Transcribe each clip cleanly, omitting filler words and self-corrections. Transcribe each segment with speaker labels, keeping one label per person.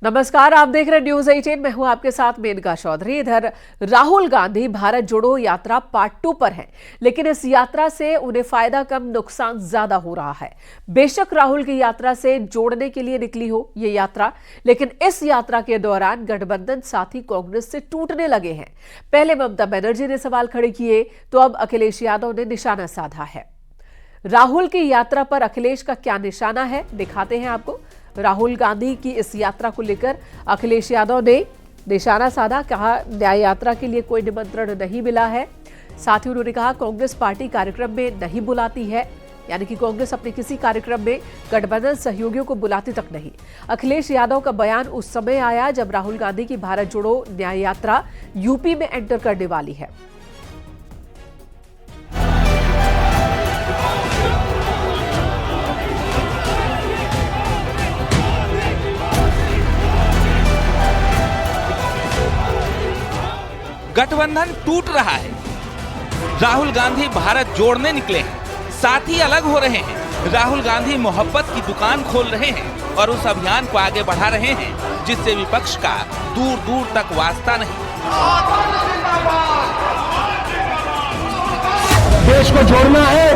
Speaker 1: नमस्कार, आप देख रहे हैं न्यूज 18। मैं हूं आपके साथ मेनका चौधरी। इधर राहुल गांधी भारत जोड़ो यात्रा पार्ट 2 पर हैं, लेकिन इस यात्रा से उन्हें फायदा कम नुकसान ज्यादा हो रहा है। बेशक राहुल की यात्रा से जोड़ने के लिए निकली हो ये यात्रा, लेकिन इस यात्रा के दौरान गठबंधन साथी कांग्रेस से टूटने लगे हैं। पहले ममता बनर्जी ने सवाल खड़े किए तो अब अखिलेश यादव ने निशाना साधा है। राहुल की यात्रा पर अखिलेश का क्या निशाना है, दिखाते हैं आपको। राहुल गांधी की इस यात्रा को लेकर अखिलेश यादव ने निशाना साधा, कहा न्याय यात्रा के लिए कोई निमंत्रण नहीं मिला है। साथ ही उन्होंने कहा कांग्रेस पार्टी कार्यक्रम में नहीं बुलाती है, यानी कि कांग्रेस अपने किसी कार्यक्रम में गठबंधन सहयोगियों को बुलाती तक नहीं। अखिलेश यादव का बयान उस समय आया जब राहुल गांधी की भारत जोड़ो न्याय यात्रा यूपी में एंटर करने वाली है।
Speaker 2: गठबंधन टूट रहा है। राहुल गांधी भारत जोड़ने निकले हैं, साथी अलग हो रहे हैं। राहुल गांधी मोहब्बत की दुकान खोल रहे हैं और उस अभियान को आगे बढ़ा रहे हैं जिससे विपक्ष का दूर दूर तक वास्ता नहीं।
Speaker 3: देश को जोड़ना है,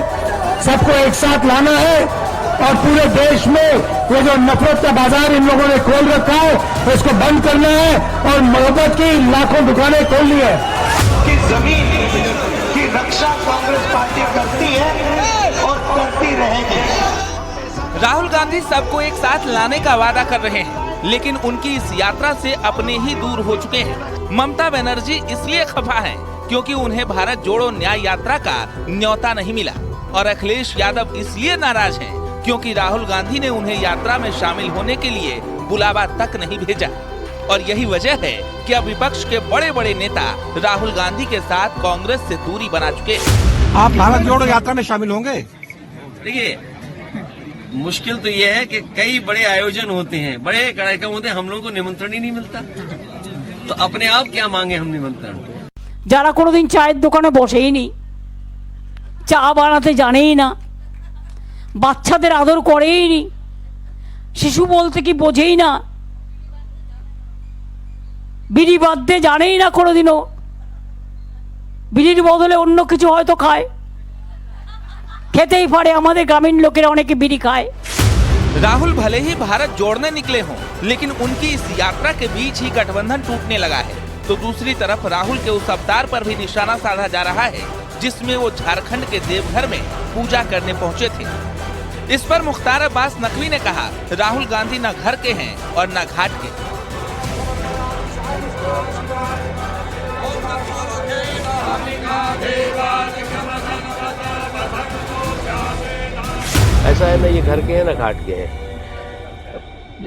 Speaker 3: सबको एक साथ लाना है और पूरे देश में ये जो नफरत का बाजार इन लोगों ने खोल रखा है उसको बंद करना है और मोहब्बत की लाखों दुकानें खोल ली है।
Speaker 4: कि जमीन की रक्षा कांग्रेस पार्टी करती है और करती रहेगी।
Speaker 2: राहुल गांधी सबको एक साथ लाने का वादा कर रहे हैं, लेकिन उनकी इस यात्रा से अपने ही दूर हो चुके हैं। ममता बनर्जी इसलिए खफा हैं क्योंकि उन्हें भारत जोड़ो न्याय यात्रा का न्योता नहीं मिला, और अखिलेश यादव इसलिए नाराज हैं क्योंकि राहुल गांधी ने उन्हें यात्रा में शामिल होने के लिए बुलावा तक नहीं भेजा। और यही वजह है कि अब विपक्ष के बड़े बड़े नेता राहुल गांधी के साथ कांग्रेस से दूरी बना चुके हैं।
Speaker 3: आप भारत जोड़ो यात्रा में शामिल होंगे?
Speaker 5: देखिए, मुश्किल तो ये है कि कई बड़े आयोजन होते हैं, बड़े कार्यक्रम होते हैं, हम लोगों को निमंत्रण ही नहीं मिलता, तो अपने आप क्या मांगे हम निमंत्रण।
Speaker 6: যারা কোনোদিন চায়ের দোকানে বসেই নি, চা বানাতে জানেই না, বাচ্চাদের আদর করেই নি, শিশু বলতে কি বোঝেই না, বিড়ি বাঁধতে জানেই না, কোনোদিনও বিড়ির বদলে অন্য কিছু হয়তো খায়, খেতেই পারে। আমাদের গ্রামীণ লোকেরা অনেকে বিড়ি খায়।
Speaker 2: राहुल भले ही भारत जोड़ने निकले हों, लेकिन उनकी इस यात्रा के बीच ही गठबंधन टूटने लगा है। तो दूसरी तरफ राहुल के उस अवतार पर भी निशाना साधा जा रहा है जिसमें वो झारखंड के देवघर में पूजा करने पहुंचे थे। इस पर मुख्तार अब्बास नकवी ने कहा, राहुल गांधी न घर के हैं और न घाट के।
Speaker 7: ऐसा है, न ये घर के हैं न घाट के हैं।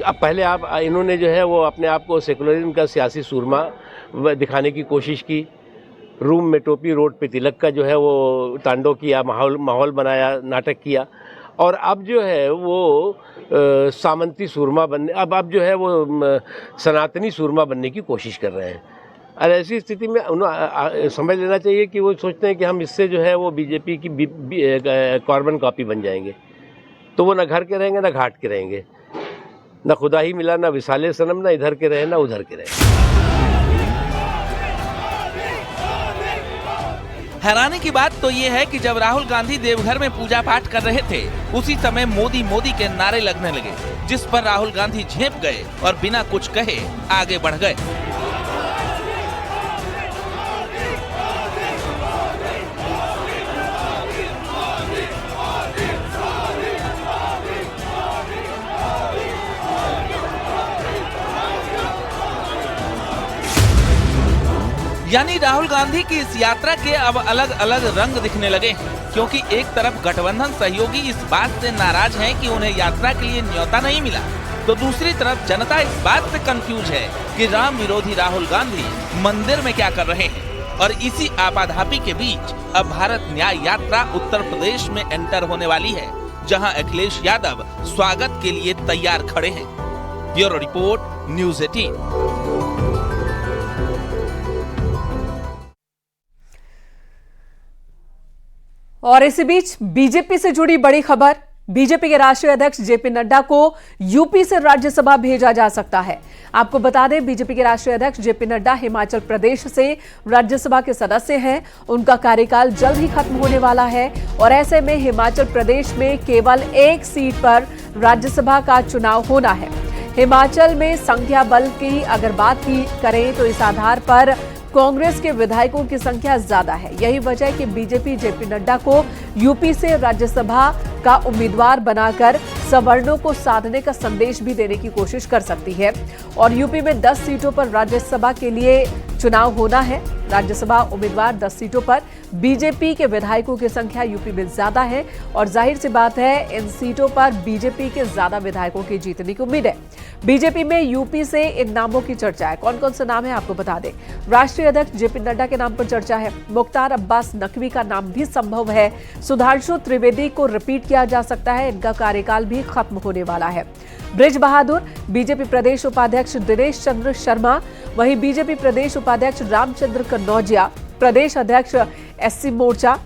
Speaker 7: अब पहले आप इन्होंने जो है वो अपने आप को सेकुलरिज्म का सियासी सूरमा दिखाने की कोशिश की। रूम में टोपी, रोड पे तिलक का जो है वो तांडव किया, माहौल बनाया, नाटक किया। और अब जो है वो सामंती सूरमा बनने, अब जो है वो सनातनी सूरमा बनने की कोशिश कर रहे हैं। और ऐसी स्थिति में उन्हें समझ लेना चाहिए कि वो सोचते हैं कि हम इससे जो है वो बीजेपी की कार्बन कॉपी बन जाएंगे। तो वो न घर के रहेंगे न घाट के रहेंगे, न खुदा ही मिला, न विसाले सनम, न इधर के रहे न उधर के रहे।
Speaker 2: हैरानी की बात तो ये है कि जब राहुल गांधी देवघर में पूजा पाठ कर रहे थे, उसी समय मोदी मोदी के नारे लगने लगे, जिस पर राहुल गांधी झेप गए और बिना कुछ कहे आगे बढ़ गए। यानी राहुल गांधी की इस यात्रा के अब अलग अलग रंग दिखने लगे हैं, क्योंकि एक तरफ गठबंधन सहयोगी इस बात से नाराज हैं कि उन्हें यात्रा के लिए न्योता नहीं मिला, तो दूसरी तरफ जनता इस बात से कंफ्यूज है कि राम विरोधी राहुल गांधी मंदिर में क्या कर रहे हैं। और इसी आपाधापी के बीच अब भारत न्याय यात्रा उत्तर प्रदेश में एंटर होने वाली है, जहां अखिलेश यादव स्वागत के लिए तैयार खड़े हैं। Bureau report, news 18।
Speaker 1: और इसी बीच बीजेपी से जुड़ी बड़ी खबर, बीजेपी के राष्ट्रीय अध्यक्ष जेपी नड्डा को यूपी से राज्यसभा भेजा जा सकता है। आपको बता दें, बीजेपी के राष्ट्रीय अध्यक्ष जेपी नड्डा हिमाचल प्रदेश से राज्यसभा के सदस्य हैं। उनका कार्यकाल जल्द ही खत्म होने वाला है और ऐसे में हिमाचल प्रदेश में केवल एक सीट पर राज्यसभा का चुनाव होना है। हिमाचल में संख्या बल की अगर बात की करें तो इस आधार पर कांग्रेस के विधायकों की संख्या ज्यादा है। यही वजह है कि बीजेपी जेपी नड्डा को यूपी से राज्यसभा का उम्मीदवार बनाकर सवर्णों को साधने का संदेश भी देने की कोशिश कर सकती है। और यूपी में 10 सीटों पर राज्यसभा के लिए चुनाव होना है। राज्यसभा उम्मीदवार 10 सीटों पर, बीजेपी के विधायकों की संख्या यूपी में ज्यादा है और जाहिर सी बात है इन सीटों पर बीजेपी के ज्यादा विधायकों की जीतने की उम्मीद है। बीजेपी में यूपी से इन नामों की चर्चा है। कौन कौन से नाम है आपको बता दें। राष्ट्रीय अध्यक्ष जेपी नड्डा के नाम पर चर्चा है। मुख्तार अब्बास नकवी का नाम भी संभव है। सुधांशु त्रिवेदी को रिपीट किया जा सकता है, इनका कार्यकाल भी खत्म होने वाला है। ब्रिज बहादुर, बीजेपी प्रदेश उपाध्यक्ष दिनेश चंद्र शर्मा, वहीं बीजेपी प्रदेश उपाध्यक्ष रामचंद्र कन्नौजिया, प्रदेश अध्यक्ष एससी मोर्चा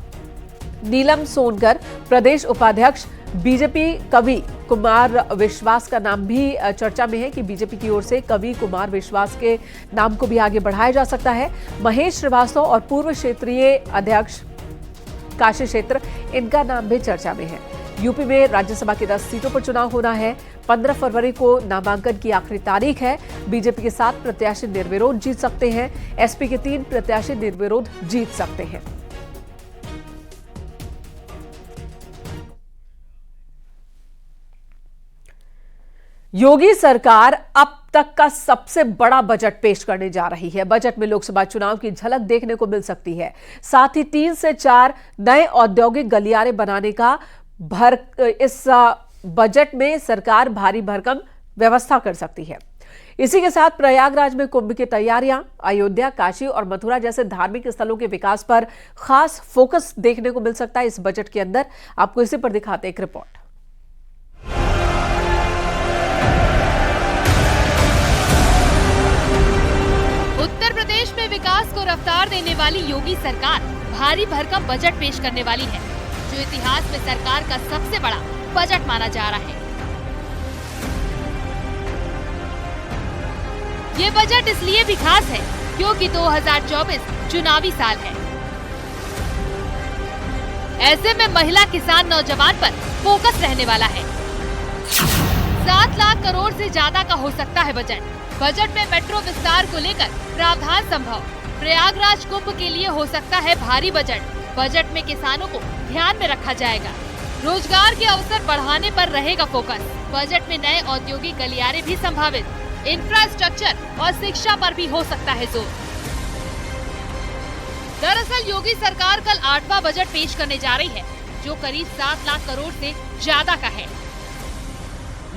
Speaker 1: नीलम सोनकर, प्रदेश उपाध्यक्ष बीजेपी कवि कुमार विश्वास का नाम भी चर्चा में है कि बीजेपी की ओर से कवि कुमार विश्वास के नाम को भी आगे बढ़ाया जा सकता है। महेश श्रीवास्तव और पूर्व क्षेत्रीय अध्यक्ष काशी क्षेत्र, इनका नाम भी चर्चा में है। यूपी में राज्यसभा की 10 सीटों पर चुनाव होना है। 15 फरवरी को नामांकन की आखिरी तारीख है। बीजेपी के 7 प्रत्याशी निर्विरोध जीत सकते हैं। एसपी के 3 प्रत्याशी निर्विरोध जीत सकते हैं। योगी सरकार अब तक का सबसे बड़ा बजट पेश करने जा रही है। बजट में लोकसभा चुनाव की झलक देखने को मिल सकती है। साथ ही 3 से 4 नए औद्योगिक गलियारे बनाने का इस बजट में सरकार भारी भरकम व्यवस्था कर सकती है। इसी के साथ प्रयागराज में कुंभ की तैयारियां, अयोध्या, काशी और मथुरा जैसे धार्मिक स्थलों के विकास पर खास फोकस देखने को मिल सकता है इस बजट के अंदर। आपको इसी पर दिखाते एक रिपोर्ट।
Speaker 8: उत्तर प्रदेश में विकास को रफ्तार देने वाली योगी सरकार भारी भरकम बजट पेश करने वाली है, जो इतिहास में सरकार का सबसे बड़ा बजट माना जा रहा है। ये बजट इसलिए भी खास है क्योंकि 2024 चुनावी साल है। ऐसे में महिला किसान नौजवान पर फोकस रहने वाला है। 7 लाख करोड़ से ज्यादा का हो सकता है बजट। बजट में मेट्रो विस्तार को लेकर प्रावधान संभव। प्रयागराज कुंभ के लिए हो सकता है भारी बजट। बजट में किसानों को ध्यान में रखा जाएगा। रोजगार के अवसर बढ़ाने पर रहेगा फोकस। बजट में नए औद्योगिक गलियारे भी संभावित। इंफ्रास्ट्रक्चर और शिक्षा पर भी हो सकता है जोर। दरअसल योगी सरकार कल 8वां बजट पेश करने जा रही है, जो करीब 7 लाख करोड़ से ज्यादा का है।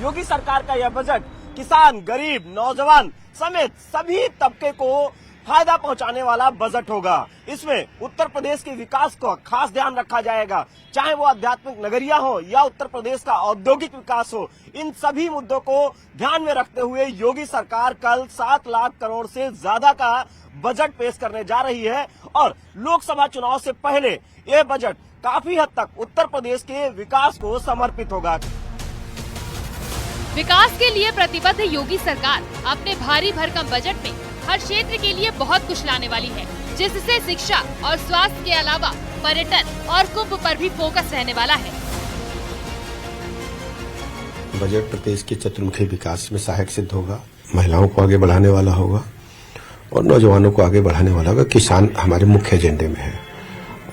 Speaker 9: योगी सरकार का यह बजट किसान, गरीब, नौजवान समेत सभी तबके को फायदा पहुंचाने वाला बजट होगा। इसमें उत्तर प्रदेश के विकास को खास ध्यान रखा जाएगा, चाहे वो आध्यात्मिक नगरिया हो या उत्तर प्रदेश का औद्योगिक विकास हो। इन सभी मुद्दों को ध्यान में रखते हुए योगी सरकार कल 7 लाख करोड़ से ज्यादा का बजट पेश करने जा रही है और लोकसभा चुनाव से पहले ये बजट काफी हद तक उत्तर प्रदेश के विकास को समर्पित होगा।
Speaker 8: विकास के लिए प्रतिबद्ध योगी सरकार अपने भारी भरकम बजट में हर क्षेत्र के लिए बहुत कुछ लाने वाली है, जिससे शिक्षा और स्वास्थ्य के अलावा पर्यटन और कुंभ पर भी फोकस रहने वाला है।
Speaker 10: बजट प्रदेश के चतुर्मुखी विकास में सहायक सिद्ध होगा। महिलाओं को आगे बढ़ाने वाला होगा और नौजवानों को आगे बढ़ाने वाला होगा। किसान हमारे मुख्य एजेंडे में है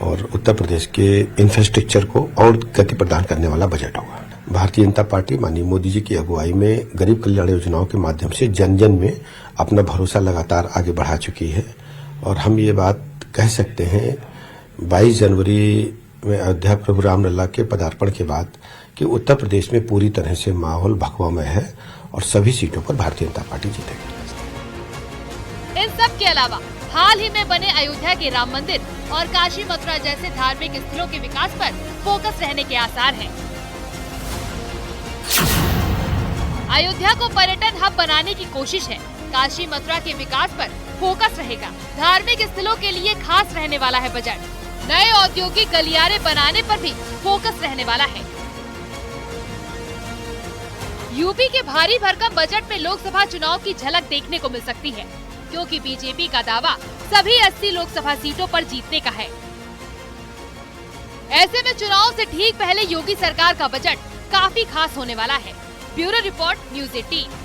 Speaker 10: और उत्तर प्रदेश के इंफ्रास्ट्रक्चर को और गति प्रदान करने वाला बजट होगा। भारतीय जनता पार्टी माननीय मोदी जी की अगुवाई में गरीब कल्याण योजनाओं के माध्यम से जन जन में अपना भरोसा लगातार आगे बढ़ा चुकी है और हम ये बात कह सकते हैं 22 जनवरी में अयोध्या प्रभु रामलला के पदार्पण के बाद कि उत्तर प्रदेश में पूरी तरह से माहौल भगवामय है और सभी सीटों पर भारतीय जनता पार्टी जीतेगी।
Speaker 8: इन सब के अलावा हाल ही में बने अयोध्या के राम मंदिर और काशी मथुरा जैसे धार्मिक स्थलों के विकास पर फोकस रहने के आसार हैं। अयोध्या को पर्यटन हब बनाने की कोशिश है। काशी मथुरा के विकास पर फोकस रहेगा। धार्मिक स्थलों के लिए खास रहने वाला है बजट। नए औद्योगिक गलियारे बनाने पर भी फोकस रहने वाला है। यूपी के भारी भरकम बजट में लोकसभा चुनाव की झलक देखने को मिल सकती है, क्योंकि बीजेपी का दावा सभी 80 लोकसभा सीटों पर जीतने का है। ऐसे में चुनाव से ठीक पहले योगी सरकार का बजट काफी खास होने वाला है। Bureau report, news 18।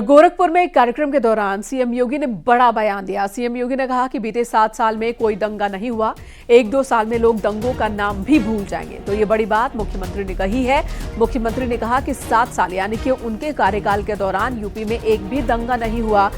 Speaker 1: गोरखपुर में एक कार्यक्रम के दौरान सीएम योगी ने बड़ा बयान दिया। सीएम योगी ने कहा कि बीते 7 साल में कोई दंगा नहीं हुआ, 1-2 साल में लोग दंगों का नाम भी भूल जाएंगे। तो ये बड़ी बात मुख्यमंत्री ने कही है। मुख्यमंत्री ने कहा कि 7 साल यानी कि उनके कार्यकाल के दौरान यूपी में एक भी दंगा नहीं हुआ।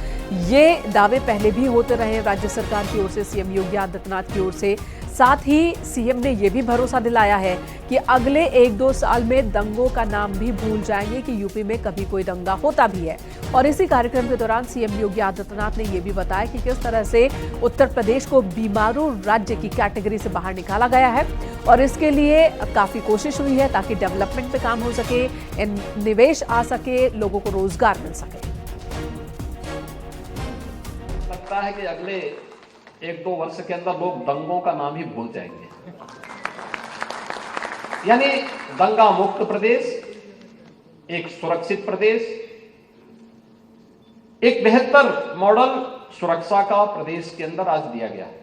Speaker 1: ये दावे पहले भी होते रहे राज्य सरकार की ओर से, सीएम योगी आदित्यनाथ की ओर से। साथ ही सीएम ने यह भी भरोसा दिलाया है कि अगले 1-2 साल में दंगों का नाम भी भूल जाएंगे कि यूपी में कभी कोई दंगा होता भी है। और इसी कार्यक्रम के दौरान सीएम योगी आदित्यनाथ ने यह भी बताया कि किस तरह से उत्तर प्रदेश को बीमारू राज्य की कैटेगरी से बाहर निकाला गया है और इसके लिए काफी कोशिश हुई है ताकि डेवलपमेंट पे काम हो सके, निवेश आ सके, लोगों को रोजगार मिल सके।
Speaker 11: लगता है कि अगले 1-2 वर्ष के अंदर लोग दंगों का नाम ही भूल जाएंगे, यानी दंगा मुक्त प्रदेश, एक सुरक्षित प्रदेश, एक बेहतर मॉडल सुरक्षा का प्रदेश के अंदर आज दिया गया है।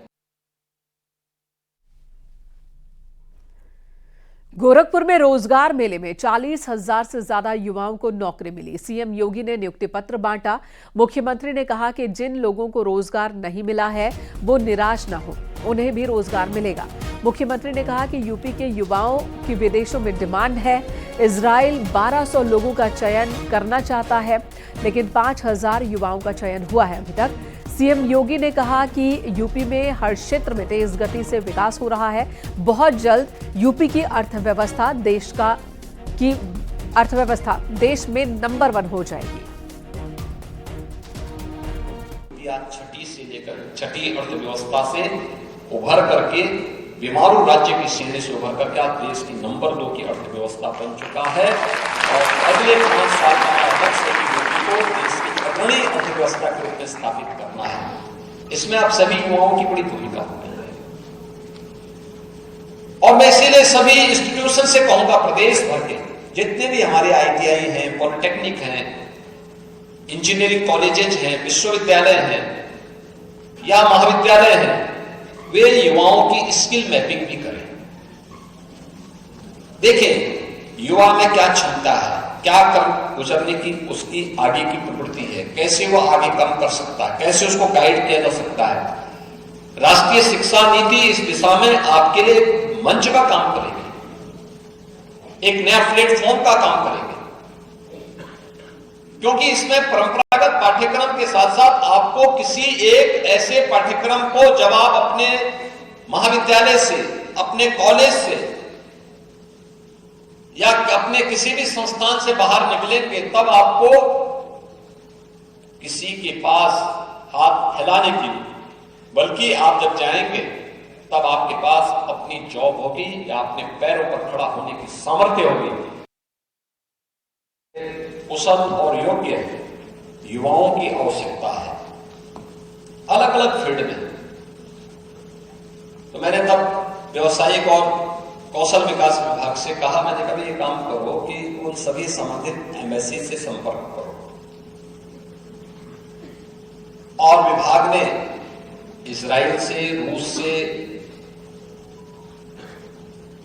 Speaker 1: गोरखपुर में रोजगार मेले में 40,000 से ज्यादा युवाओं को नौकरी मिली। सीएम योगी ने नियुक्ति पत्र बांटा। मुख्यमंत्री ने कहा कि जिन लोगों को रोजगार नहीं मिला है वो निराश न हो, उन्हें भी रोजगार मिलेगा। मुख्यमंत्री ने कहा कि यूपी के युवाओं की विदेशों में डिमांड है। इजराइल 1200 लोगों का चयन करना चाहता है, लेकिन 5000 युवाओं का चयन हुआ है अभी तक। सीएम योगी ने कहा कि यूपी में हर क्षेत्र में तेज गति से विकास हो रहा है। बहुत जल्द यूपी की अर्थव्यवस्था देश में नंबर 1 हो जाएगी।
Speaker 11: छठी से लेकर छठी अर्थव्यवस्था से उभर करके बीमारू राज्य की श्रेणी से उभर करके आज देश की नंबर 2 की अर्थव्यवस्था बन चुका है और अगले 5 साल का लक्ष्य यूपी को देश की अग्रणी अर्थव्यवस्था के रूप में स्थापित करना है। इसमें आप सभी युवाओं की बड़ी भूमिका होगी और मैं इसीलिए सभी इंस्टीट्यूशन से कहूंगा, प्रदेश भर के जितने भी हमारे ITI हैं, पॉलिटेक्निक हैं, इंजीनियरिंग कॉलेजेज हैं, विश्वविद्यालय हैं या महाविद्यालय हैं, वे युवाओं की स्किल मैपिंग भी करें। देखें युवा में क्या क्षमता है, क्या कर गुजरने की उसकी आगे की प्रवृत्ति है, कैसे वो आगे काम कर सकता है, कैसे उसको गाइड किया जा सकता है। राष्ट्रीय शिक्षा नीति इस दिशा में आपके लिए मंच का काम करेगी, एक नया प्लेटफॉर्म का काम करेगी, क्योंकि इसमें परंपरागत पाठ्यक्रम के साथ साथ आपको किसी एक ऐसे पाठ्यक्रम को जब आप अपने महाविद्यालय से, अपने कॉलेज से या अपने किसी भी संस्थान से बाहर निकलेंगे तब आपको किसी के पास हाथ फैलाने की, बल्कि आप जब जाएंगे तब आपके पास अपनी जॉब होगी या अपने पैरों पर खड़ा होने की सामर्थ्य होगी। कुशल और योग्य युवाओं की आवश्यकता है अलग अलग फील्ड में। तो मैंने तब व्यावसायिक और कौशल विकास विभाग से कहा, मैंने कभी ये काम करो कि उन सभी संबंधित एम्बेसी से संपर्क करो, और विभाग ने इजराइल से, रूस से,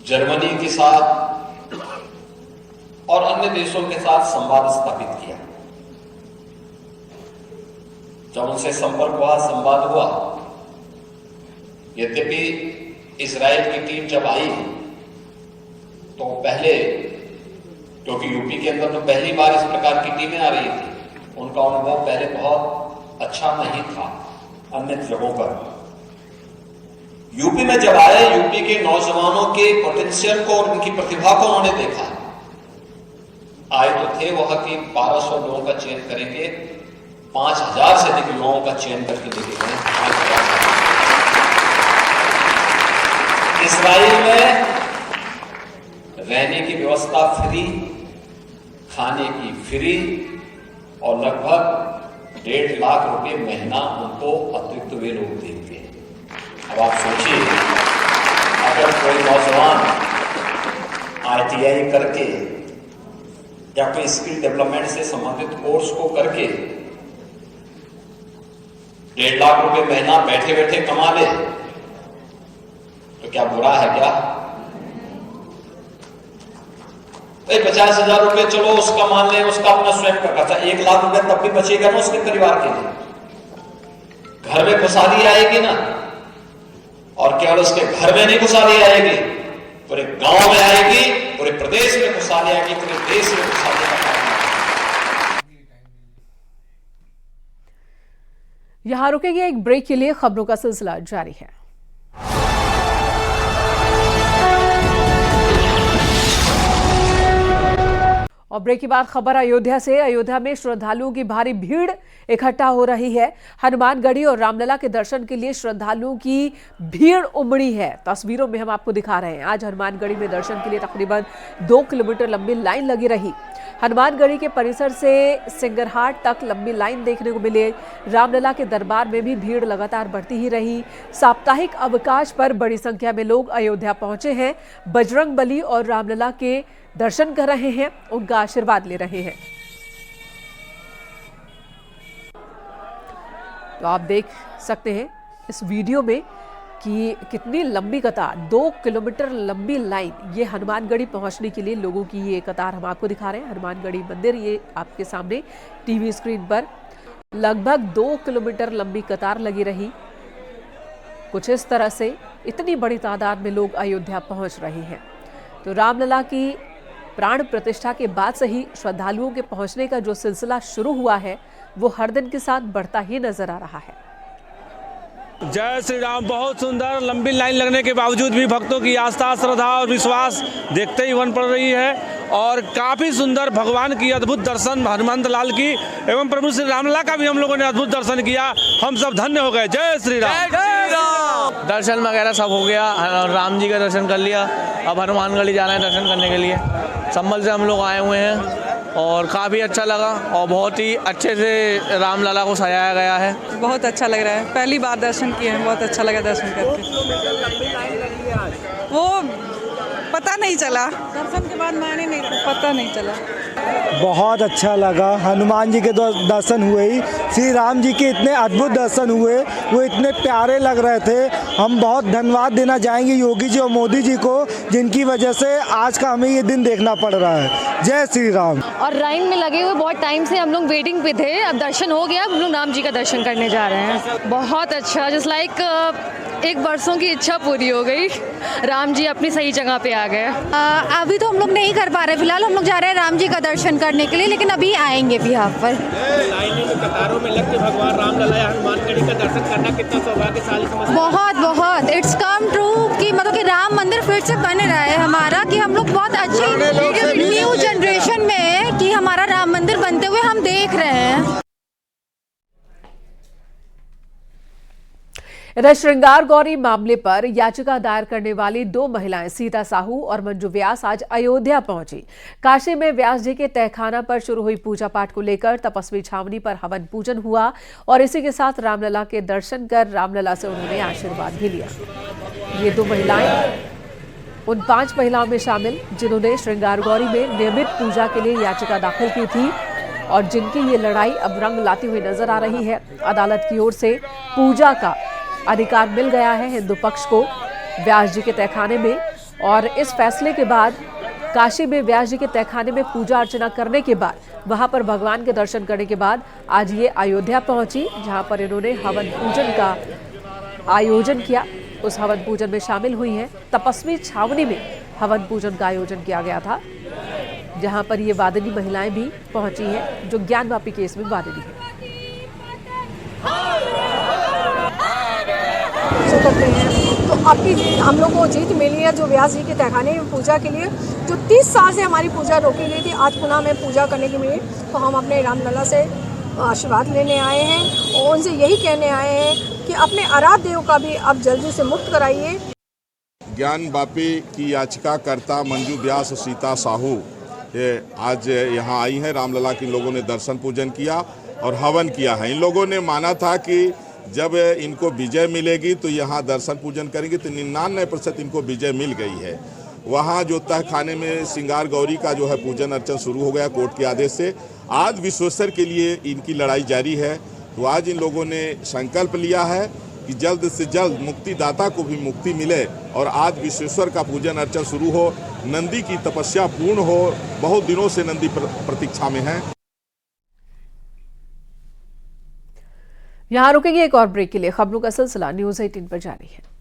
Speaker 11: जर्मनी के साथ और अन्य देशों के साथ संवाद स्थापित किया। जब उनसे संपर्क हुआ, संवाद हुआ, यद्यपि इजराइल की टीम जब आई तो पहले, क्योंकि यूपी के अंदर तो पहली बार इस प्रकार की टीमें आ रही थी, उनका अनुभव पहले बहुत अच्छा नहीं था अन्य जगहों पर। यूपी में जब आए, यूपी के नौजवानों के पोटेंशियल को और उनकी प्रतिभा को उन्होंने देखा। आए तो थे वहां की 1200 लोगों का चयन करेंगे, 5000 से अधिक युवाओं का चयन करके देखे गए। इजराइल में रहने की व्यवस्था फ्री, खाने की फ्री और लगभग 1.5 लाख रुपए महीना उनको अतिरिक्त वे लोग देते हैं। अब आप सोचिए, नौजवान ITI करके या कोई स्किल डेवलपमेंट से संबंधित कोर्स को करके 1.5 लाख रुपए महीना बैठे बैठे कमा ले तो क्या बुरा है क्या? 50,000 रुपए चलो उसका मान ले, उसका अपना स्वयं का खर्चा, 1 लाख रुपए तब भी बचेगा ना उसके परिवार के लिए। घर में खुशहाली आएगी ना, और केवल उसके घर में नहीं खुशहाली आएगी, पूरे गांव में आएगी, पूरे प्रदेश में खुशहाली आएगी, पूरे देश में खुशहाली आएगी।
Speaker 1: यहां रुकेंगे एक ब्रेक के लिए, खबरों का सिलसिला जारी है। और ब्रेक के बाद खबर अयोध्या से। अयोध्या में श्रद्धालुओं की भारी भीड़ इकट्ठा हो रही है। हनुमानगढ़ी और रामलला के दर्शन के लिए श्रद्धालुओं की भीड़ उमड़ी है। तस्वीरों में हम आपको दिखा रहे हैं। आज हनुमानगढ़ी में दर्शन के लिए तकरीबन 2 किलोमीटर लंबी लाइन लगी रही। हनुमानगढ़ी के परिसर से सिंगरहाट तक लंबी लाइन देखने को मिले। रामलला के दरबार में भी भीड़ लगातार बढ़ती ही रही। साप्ताहिक अवकाश पर बड़ी संख्या में लोग अयोध्या पहुंचे हैं। बजरंगबली और रामलला के दर्शन कर रहे हैं, उनका आशीर्वाद ले रहे हैं। तो आप देख सकते हैं इस वीडियो में कि कितनी लंबी कतार, 2 किलोमीटर लंबी लाइन, ये हनुमानगढ़ी पहुंचने के लिए लोगों की ये कतार हम आपको दिखा रहे हैं। हनुमानगढ़ी मंदिर ये आपके सामने टीवी स्क्रीन पर लगभग 2 किलोमीटर लंबी कतार लगी रही। कुछ इस तरह से इतनी बड़ी तादाद में लोग अयोध्या पहुंच रहे हैं। तो रामलला की प्राण प्रतिष्ठा के बाद से ही श्रद्धालुओं के पहुंचने का जो सिलसिला शुरू हुआ है वो हर दिन के साथ बढ़ता ही नजर आ रहा है।
Speaker 12: जय श्री राम। बहुत सुंदर लंबी लाइन लगने के बावजूद भी भक्तों की आस्था, श्रद्धा और विश्वास देखते ही बन पड़ रही है। और काफ़ी सुंदर भगवान की अद्भुत दर्शन, हनुमंत लाल की एवं प्रभु श्री रामलला का भी हम लोगों ने अद्भुत दर्शन किया। हम सब धन्य हो गए। जय श्री राम।
Speaker 13: दर्शन वगैरह सब हो गया, राम जी का दर्शन कर लिया। अब हनुमानगढ़ी जाना है दर्शन करने के लिए। संभल से हम लोग आए हुए हैं और काफ़ी अच्छा लगा और बहुत ही अच्छे से रामलला को सजाया गया है।
Speaker 14: बहुत अच्छा लग रहा है, पहली बार दर्शन किए हैं, बहुत अच्छा लगा दर्शन करके। वो पता नहीं चला, दर्शन के बाद मैंने नहीं पता नहीं चला।
Speaker 15: बहुत अच्छा लगा, हनुमान जी के दर्शन हुए ही, श्री राम जी के इतने अद्भुत दर्शन हुए, वो इतने प्यारे लग रहे थे। हम बहुत धन्यवाद देना चाहेंगे योगी जी और मोदी जी को, जिनकी वजह से आज का हमें ये दिन देखना पड़ रहा है। जय श्री राम।
Speaker 16: और लाइन में लगे हुए बहुत टाइम से हम लोग वेटिंग पे थे, अब दर्शन हो गया, हम लोग राम जी का दर्शन करने जा रहे हैं। बहुत अच्छा, जस्ट लाइक एक बरसों की इच्छा पूरी हो गई, राम जी अपनी सही जगह पे आ गए।
Speaker 17: अभी तो हम लोग नहीं कर पा रहे, फिलहाल हम लोग जा रहे हैं राम जी का दर्शन करने के लिए, लेकिन अभी आएंगे भी यहाँ पर।
Speaker 12: लाइन में कतारों में लग के भगवान रामलला या हनुमानगढ़ी का दर्शन करना कितना सौभाग्यशाली समझते हैं।
Speaker 17: बहुत इट्स कम ट्रू कि मतलब कि राम मंदिर फिर से बन रहा है हमारा, कि हम लोग बहुत अच्छी न्यू जनरेशन में कि हमारा राम मंदिर बनते हुए हम देख रहे हैं।
Speaker 1: इधर श्रृंगार गौरी मामले पर याचिका दायर करने वाली 2 महिलाएं सीता साहू और मंजू व्यास आज अयोध्या पहुंची। काशी में व्यास जी के तहखाना पर शुरू हुई पूजा पाठ को लेकर तपस्वी छावनी पर हवन पूजन हुआ और इसी के साथ रामलला के दर्शन कर रामलला से उन्होंने आशीर्वाद भी लिया। ये 2 महिलाएं उन 5 महिलाओं में शामिल जिन्होंने श्रृंगार गौरी में नियमित पूजा के लिए याचिका दाखिल की थी और जिनकी ये लड़ाई अब रंग लाती हुई नजर आ रही है। अदालत की ओर से पूजा का अधिकार मिल गया है हिंदू पक्ष को व्यास जी के तहखाने में, और इस फैसले के बाद काशी में व्यास जी के तहखाने में पूजा अर्चना करने के बाद, वहां पर भगवान के दर्शन करने के बाद आज ये अयोध्या पहुंची, जहां पर इन्होंने हवन पूजन का आयोजन किया। उस हवन पूजन में शामिल हुई हैं। तपस्वी छावनी में हवन पूजन का आयोजन किया गया था, जहां पर ये वादिनी महिलाएं भी पहुंची हैं जो ज्ञानवापी केस में वादिनी है।
Speaker 18: करते हैं तो आपकी हम लोग को जीत मिली है, जो व्यास जी के तहखाने में पूजा के लिए जो 30 साल से हमारी पूजा रोकी गई थी, आज पुनः हमें पूजा करने की मिली। तो हम अपने रामलला से आशीर्वाद लेने आए हैं और उनसे यही कहने आए हैं कि अपने आराध्य देव का भी आप जल्दी से मुक्त कराइए।
Speaker 19: ज्ञानवापी की याचिकाकर्ता मंजू व्यास और सीता साहू ये आज यहाँ आई हैं। रामलला के लोगों ने दर्शन पूजन किया और हवन किया है। इन लोगों ने माना था कि जब इनको विजय मिलेगी तो यहाँ दर्शन पूजन करेंगे, तो 99% इनको विजय मिल गई है। वहाँ जो तहखाने में श्रृंगार गौरी का जो है पूजन अर्चन शुरू हो गया कोर्ट के आदेश से। आज विश्वेश्वर के लिए इनकी लड़ाई जारी है। तो आज इन लोगों ने संकल्प लिया है कि जल्द से जल्द मुक्तिदाता को भी मुक्ति मिले और आज विश्वेश्वर का पूजन अर्चन शुरू हो, नंदी की तपस्या पूर्ण हो। बहुत दिनों से नंदी प्रतीक्षा में है।
Speaker 1: यहाँ रुकेंगे एक और ब्रेक के लिए। खबरों का सिलसिला न्यूज़ 18 पर जारी है।